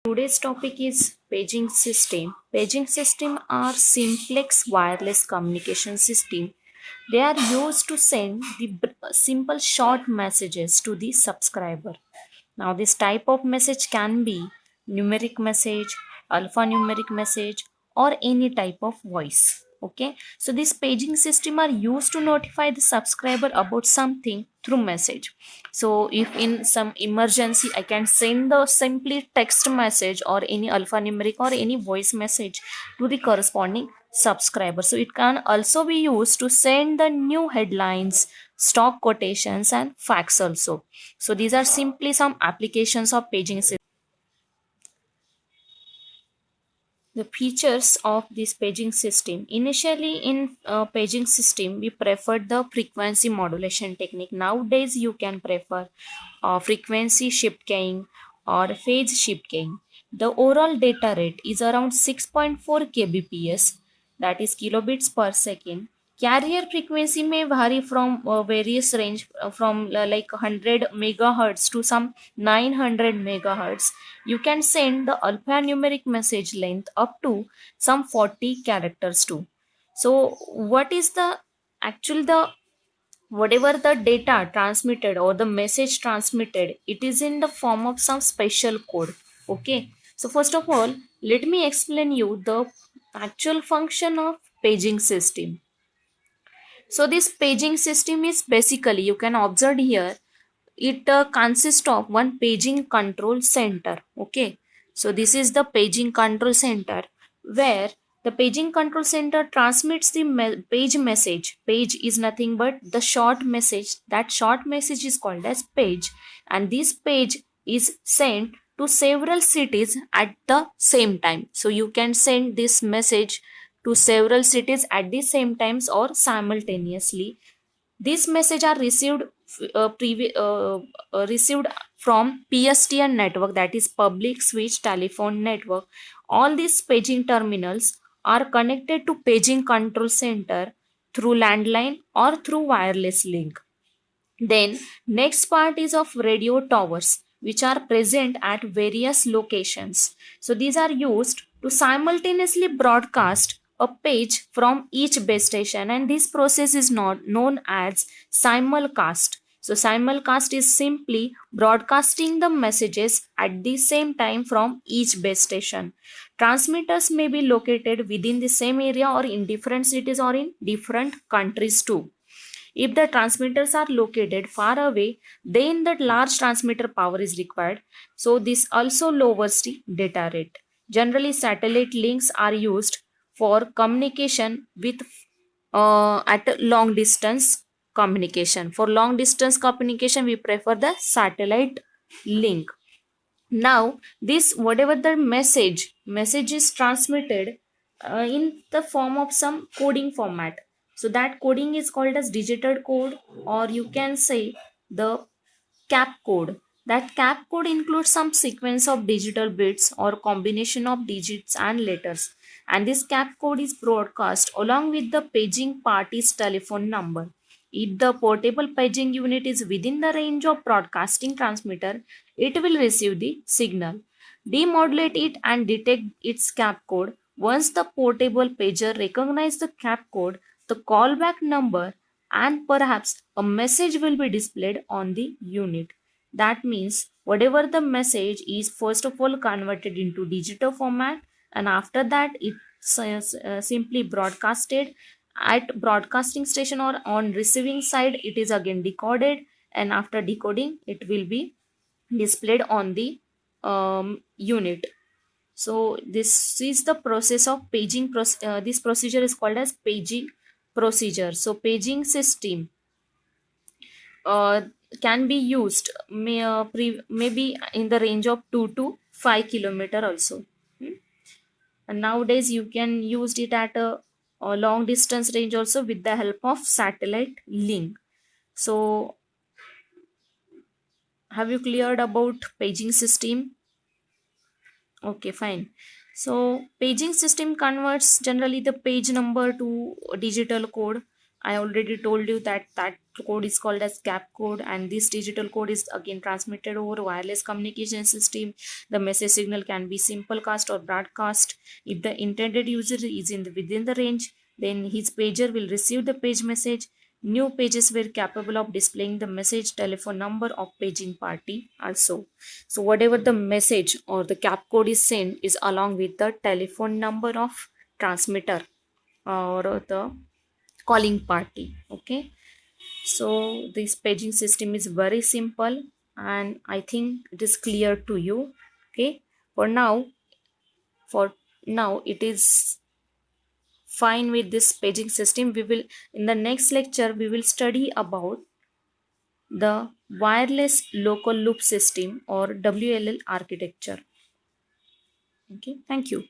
Today's topic is paging system. Paging system are simplex wireless communication system. They are used to send the simple short messages to the subscriber. Now this type of message can be numeric message, alphanumeric message, or any type of voice. Okay, so this paging system are used to notify the subscriber about something through message. So if in some emergency I can send the simply text message or any alphanumeric or any voice message to the corresponding subscriber. So it can also be used to send the new headlines, stock quotations, and facts also. So these are simply some applications of paging system. The features of this paging system. Initially in paging system, we preferred the frequency modulation technique. Nowadays, you can prefer frequency shift keying or phase shift keying. The overall data rate is around 6.4 kbps, that is kilobits per second. Carrier frequency may vary from various range from like 100 megahertz to some 900 megahertz. You can send the alphanumeric message length up to some 40 characters too. So what is the actual the whatever the data transmitted or the message transmitted, it is in the form of some special code. Okay, so first of all, let me explain you the actual function of paging system. So this paging system is basically, you can observe here, it consists of one paging control center. Okay, so this is the paging control center where the paging control center transmits the page message. Page is nothing but the short message. That short message is called as page, and this page is sent to several cities at the same time. So you can send this message to several cities at the same times or simultaneously. These messages are received from PSTN network, that is public switch telephone network. All these paging terminals are connected to paging control center through landline or through wireless link. Then next part is of radio towers, which are present at various locations. So these are used to simultaneously broadcast a page from each base station, and this process is not known as simulcast. So simulcast is simply broadcasting the messages at the same time from each base station. Transmitters may be located within the same area or in different cities or in different countries too. If the transmitters are located far away, then the large transmitter power is required. So this also lowers the data rate. Generally, satellite links are used for communication with at long distance communication. For long distance communication, we prefer the satellite link. Now, this whatever the message is transmitted in the form of some coding format. So that coding is called as digital code, or you can say the cap code. That cap code includes some sequence of digital bits or combination of digits and letters, and this cap code is broadcast along with the paging party's telephone number. If the portable paging unit is within the range of broadcasting transmitter, it will receive the signal, demodulate it, and detect its cap code. Once the portable pager recognizes the cap code, the callback number, and perhaps a message will be displayed on the unit. That means whatever the message is first of all converted into digital format, and after that it's simply broadcasted at broadcasting station, or on receiving side it is again decoded, and after decoding it will be displayed on the unit. So this is the process of paging. This procedure is called as paging procedure. So paging system uh, can be used maybe in the range of 2 to 5 kilometer also. Hmm? And nowadays you can use it at a long distance range also with the help of satellite link. So have you cleared about paging system? Okay, fine. So paging system converts generally the page number to a digital code. I already told you that code is called as cap code, and this digital code is again transmitted over wireless communication system. The message signal can be simplecast or broadcast. If the intended user is within the range, then his pager will receive the page message. New pages were capable of displaying the message telephone number of paging party also. So whatever the message or the cap code is sent is along with the telephone number of transmitter or the calling party. Okay, so this paging system is very simple, and I think it is clear to you. Okay, for now, for now it is fine with this paging system. We will, in the next lecture, we will study about the wireless local loop system or WLL architecture. Okay, thank you.